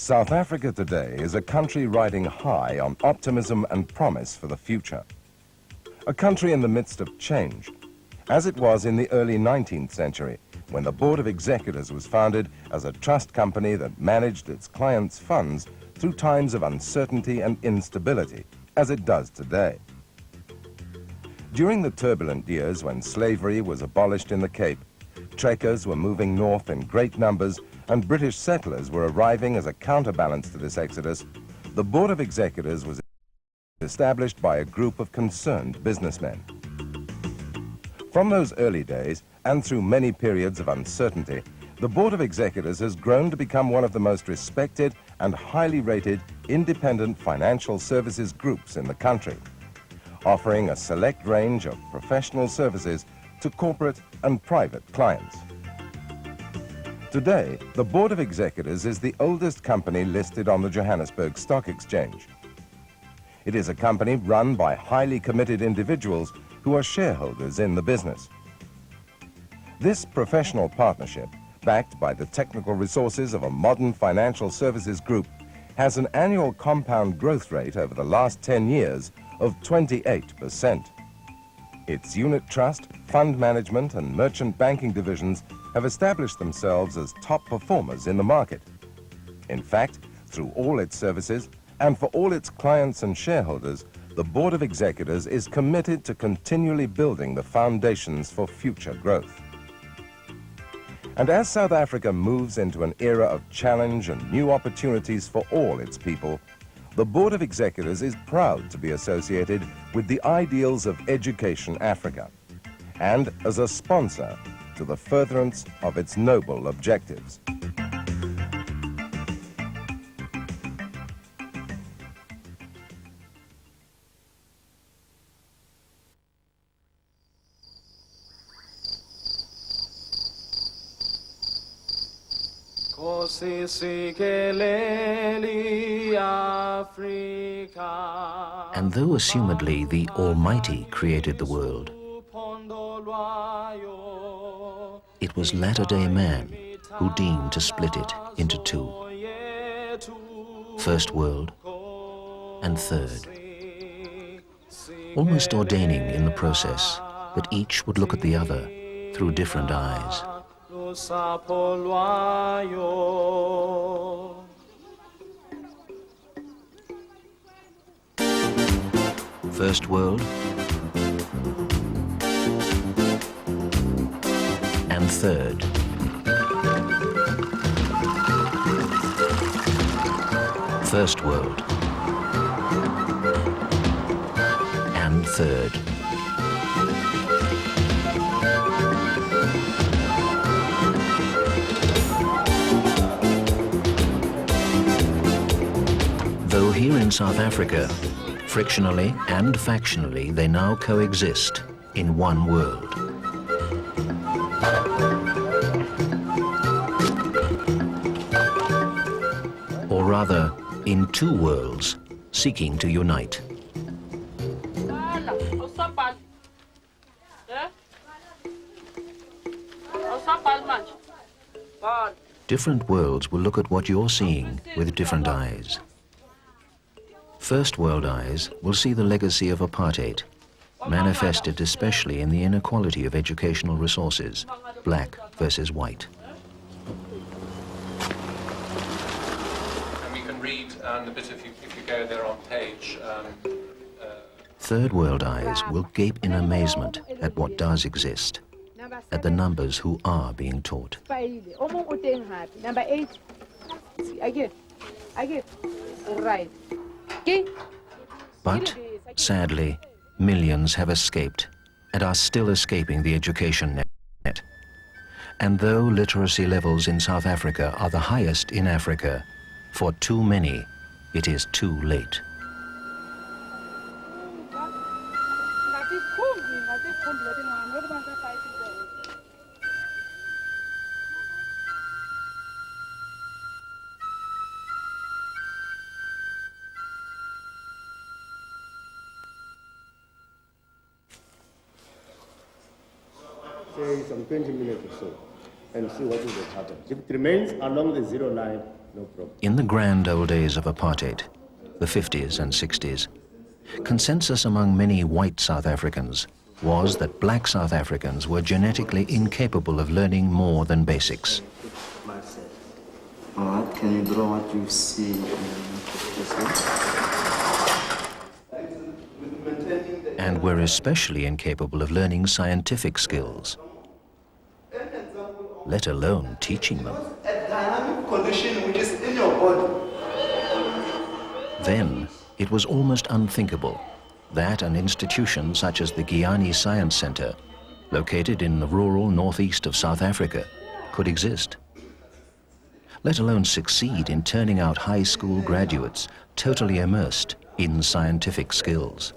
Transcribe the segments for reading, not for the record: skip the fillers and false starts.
South Africa today is a country riding high on optimism and promise for the future. A country in the midst of change, as it was in the early 19th century, when the Board of Executors was founded as a trust company that managed its clients' funds through times of uncertainty and instability, as it does today. During the turbulent years when slavery was abolished in the Cape, trekkers were moving north in great numbers and British settlers were arriving as a counterbalance to this exodus, the Board of Executors was established by a group of concerned businessmen. From those early days, and through many periods of uncertainty, the Board of Executors has grown to become one of the most respected and highly rated independent financial services groups in the country, offering a select range of professional services to corporate and private clients. Today, the Board of Executors is the oldest company listed on the Johannesburg Stock Exchange. It is a company run by highly committed individuals who are shareholders in the business. This professional partnership, backed by the technical resources of a modern financial services group, has an annual compound growth rate over the last 10 years of 28%. Its unit trust, fund management and merchant banking divisions have established themselves as top performers in the market. In fact, through all its services and for all its clients and shareholders, the Board of Executors is committed to continually building the foundations for future growth. And as South Africa moves into an era of challenge and new opportunities for all its people, the Board of Executors is proud to be associated with the ideals of Education Africa and as a sponsor to the furtherance of its noble objectives. And though assumedly the Almighty created the world, it was latter-day man who deemed to split it into two. First world and third, almost ordaining in the process that each would look at the other through different eyes. First world and third. First world and third. Though here in South Africa, frictionally and factionally, they now coexist in one world. Or rather, in two worlds, seeking to unite. Different worlds will look at what you're seeing with different eyes. First world eyes will see the legacy of apartheid, manifested especially in the inequality of educational resources, black versus white. And we can read a bit if you go there on page. Third world eyes will gape in amazement at what does exist, at the numbers who are being taught. Number 8. Again. Right. But, sadly, millions have escaped and are still escaping the education net. And though literacy levels in South Africa are the highest in Africa, for too many, it is too late. Say some 20 minutes or so and see what will happen. If it remains along the 0 line, In the grand old days of apartheid, the 50s and 60s, consensus among many white South Africans was that black South Africans were genetically incapable of learning more than basics. All right, can you draw what you see in And were especially incapable of learning scientific skills, let alone teaching them. a dynamic condition which is in your body. Then, it was almost unthinkable that an institution such as the Giyani Science Centre, located in the rural northeast of South Africa, could exist, let alone succeed in turning out high school graduates totally immersed in scientific skills.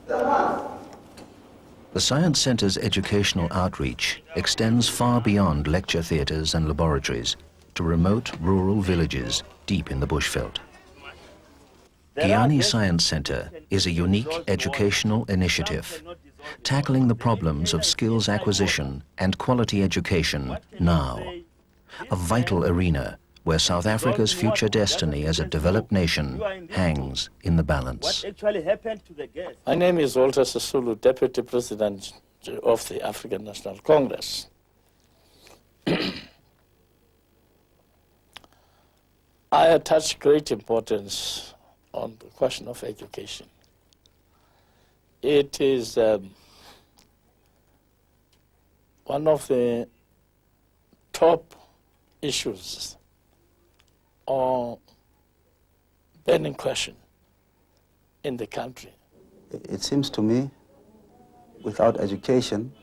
The Science Centre's educational outreach extends far beyond lecture theatres and laboratories to remote rural villages deep in the bushveld. Giyani Science Centre is a unique educational initiative, tackling the problems of skills acquisition and quality education now, a vital arena where South Africa's future destiny as a developed nation hangs in the balance. My name is Walter Sisulu, Deputy President of the African National Congress. I attach great importance on the question of education. It is one of the top issues or burning question in the country. It seems to me, without education,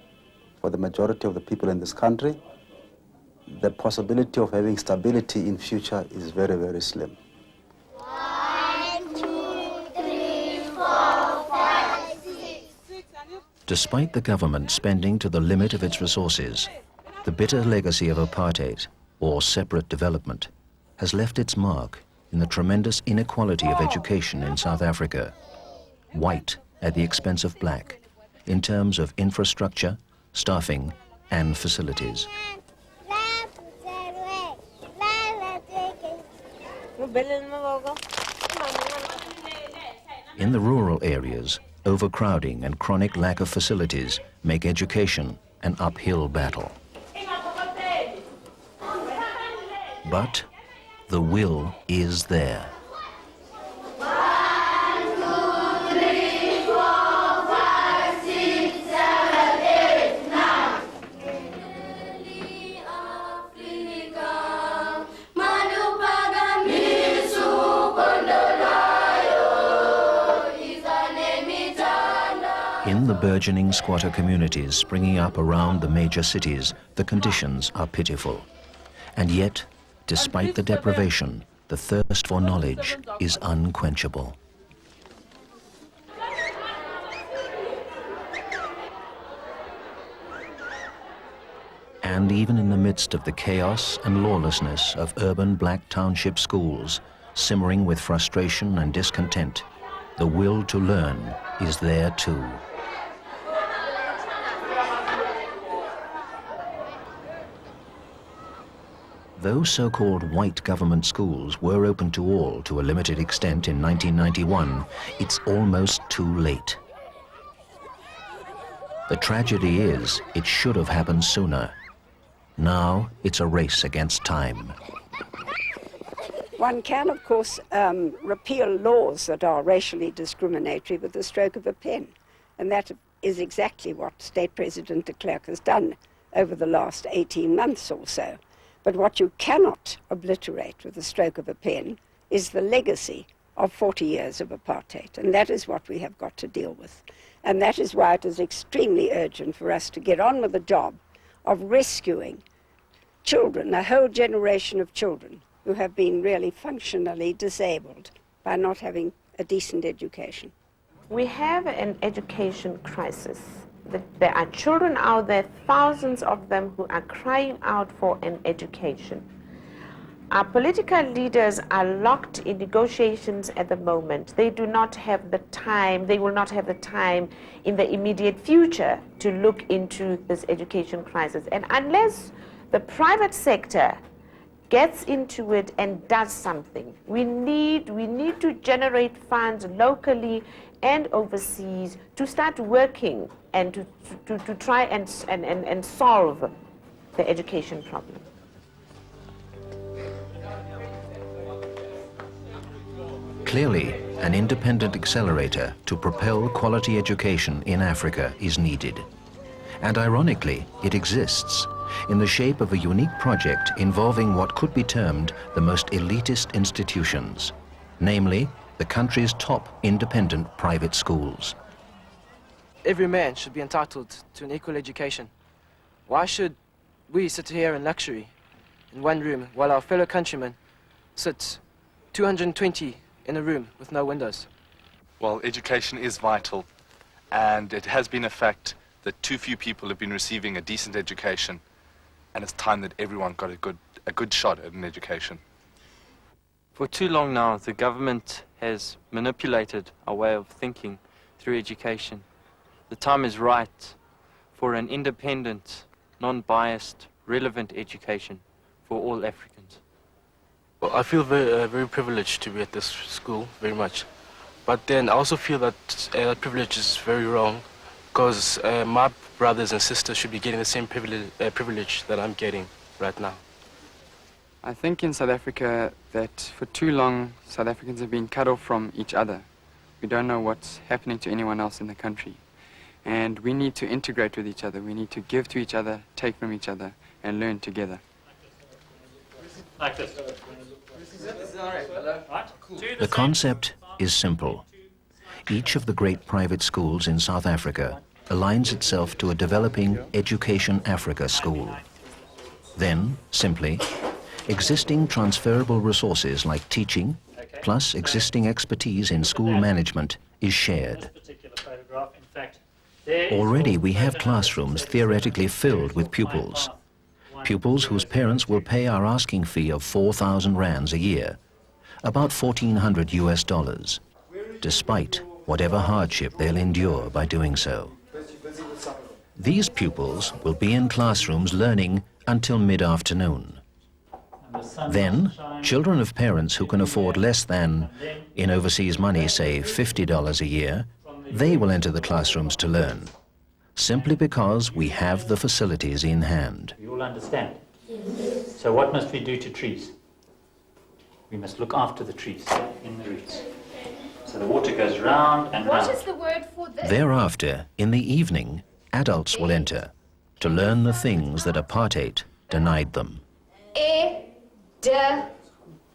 for the majority of the people in this country, the possibility of having stability in future is very, very slim. 1, 2, 3, 4, 5, 6. Despite the government spending to the limit of its resources, the bitter legacy of apartheid, or separate development, has left its mark in the tremendous inequality of education in South Africa. White at the expense of black, in terms of infrastructure, staffing, and facilities. In the rural areas, overcrowding and chronic lack of facilities make education an uphill battle. But the will is there. In the burgeoning squatter communities springing up around the major cities, the conditions are pitiful. And yet, despite the deprivation, the thirst for knowledge is unquenchable. And even in the midst of the chaos and lawlessness of urban black township schools, simmering with frustration and discontent, the will to learn is there too. Though so-called white government schools were open to all to a limited extent in 1991, it's almost too late. The tragedy is, it should have happened sooner. Now, it's a race against time. One can, of course, repeal laws that are racially discriminatory with the stroke of a pen. And that is exactly what State President de Klerk has done over the last 18 months or so. But what you cannot obliterate with the stroke of a pen is the legacy of 40 years of apartheid. And that is what we have got to deal with. And that is why it is extremely urgent for us to get on with the job of rescuing children, a whole generation of children who have been really functionally disabled by not having a decent education. We have an education crisis. There are children out there, thousands of them, who are crying out for an education. Our political leaders are locked in negotiations at the moment. They do not have the time, they will not have the time in the immediate future to look into this education crisis. And unless the private sector gets into it and does something. We need to generate funds locally and overseas to start working and to try and solve the education problem. Clearly, an independent accelerator to propel quality education in Africa is needed. And ironically, it exists in the shape of a unique project involving what could be termed the most elitist institutions, namely the country's top independent private schools. Every man should be entitled to an equal education. Why should we sit here in luxury in one room while our fellow countrymen sit 220 in a room with no windows? Well, education is vital, and it has been a fact that too few people have been receiving a decent education, and it's time that everyone got a good shot at an education. For too long now, the government has manipulated our way of thinking through education. The time is right for an independent, non-biased, relevant education for all Africans. Well, I feel very privileged to be at this school, very much. But then I also feel that that privilege is very wrong, because my brothers and sisters should be getting the same privilege that I'm getting right now. I think in South Africa that for too long South Africans have been cut off from each other. We don't know what's happening to anyone else in the country. And we need to integrate with each other. We need to give to each other, take from each other, and learn together. The concept is simple. Each of the great private schools in South Africa aligns itself to a developing Education Africa school. Then, simply, existing transferable resources like teaching, plus existing expertise in school management, is shared. Already we have classrooms theoretically filled with pupils. Pupils whose parents will pay our asking fee of 4,000 rands a year, about $1,400 US, despite whatever hardship they'll endure by doing so. These pupils will be in classrooms learning until mid-afternoon. Then, children of parents who can afford less than, in overseas money, say $50 a year, they will enter the classrooms to learn, simply because we have the facilities in hand. You all understand? So what must we do to trees? We must look after the trees in the roots. So the water goes round and round. What is the word for this? Thereafter, in the evening, adults will enter to learn the things that apartheid denied them.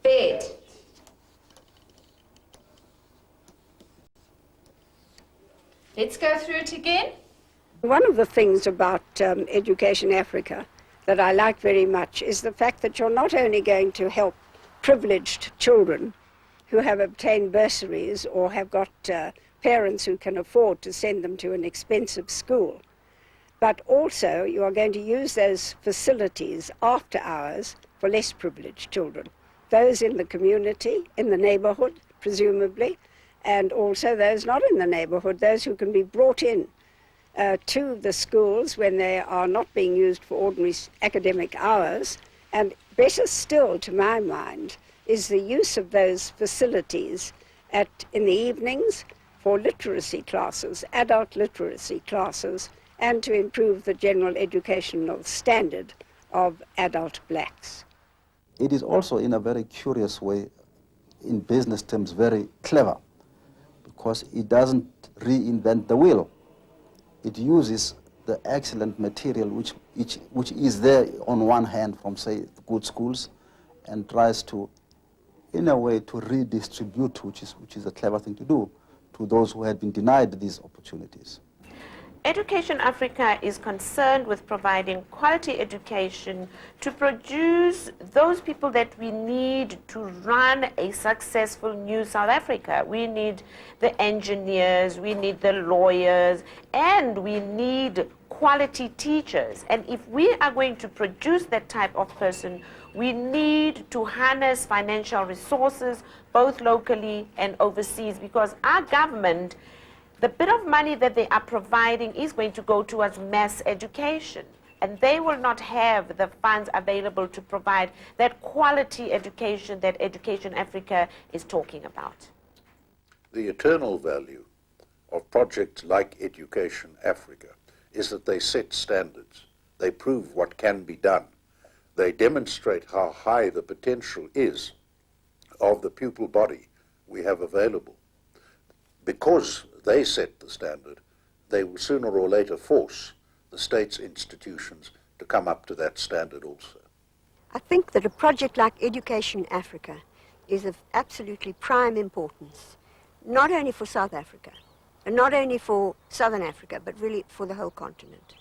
Bed. Let's go through it again. One of the things about Education Africa that I like very much is the fact that you're not only going to help privileged children who have obtained bursaries or have got parents who can afford to send them to an expensive school, but also you are going to use those facilities after hours for less privileged children, those in the community, in the neighborhood, presumably, and also those not in the neighborhood, those who can be brought in to the schools when they are not being used for ordinary academic hours. And better still, to my mind, is the use of those facilities in the evenings for literacy classes, adult literacy classes, and to improve the general educational standard of adult blacks. It is also, in a very curious way, in business terms, very clever, because it doesn't reinvent the wheel. It uses the excellent material which is there on one hand from, say, good schools, and tries to, in a way, to redistribute, which is a clever thing to do, to those who had been denied these opportunities. Education Africa is concerned with providing quality education to produce those people that we need to run a successful new South Africa. We need the engineers, we need the lawyers, and we need quality teachers. And if we are going to produce that type of person, we need to harness financial resources, both locally and overseas, because our government, the bit of money that they are providing is going to go towards mass education. and they will not have the funds available to provide that quality education that Education Africa is talking about. The eternal value of projects like Education Africa is that they set standards. They prove what can be done. They demonstrate how high the potential is of the pupil body we have available. Because they set the standard, they will sooner or later force the state's institutions to come up to that standard also. I think that a project like Education Africa is of absolutely prime importance, not only for South Africa, and not only for Southern Africa, but really for the whole continent.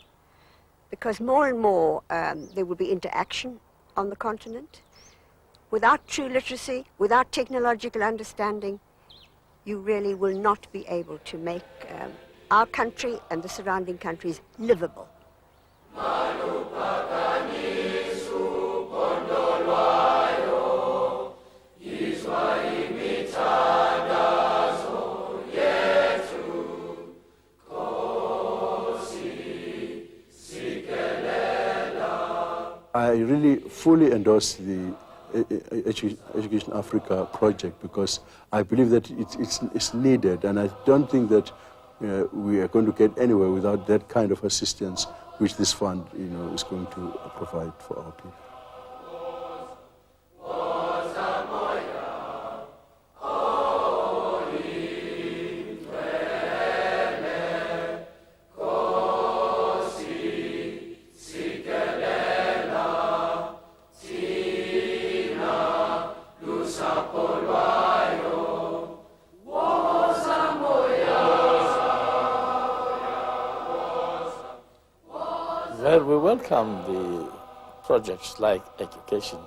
Because more and more there will be interaction on the continent. Without true literacy, without technological understanding, you really will not be able to make our country and the surrounding countries livable. I really fully endorse the Education Africa project because I believe that it's needed, and I don't think that we are going to get anywhere without that kind of assistance which this fund is going to provide for our people. Well, we welcome the projects like Education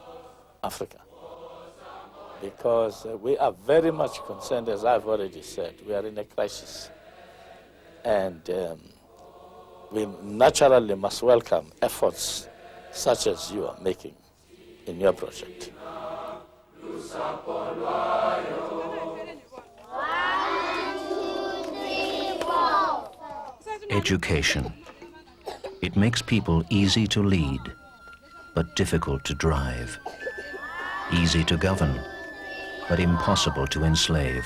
Africa because we are very much concerned, as I've already said, we are in a crisis. And we naturally must welcome efforts such as you are making in your project. Education. It makes people easy to lead, but difficult to drive. Easy to govern, but impossible to enslave.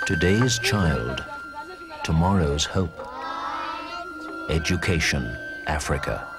Today's child, tomorrow's hope. Education Africa.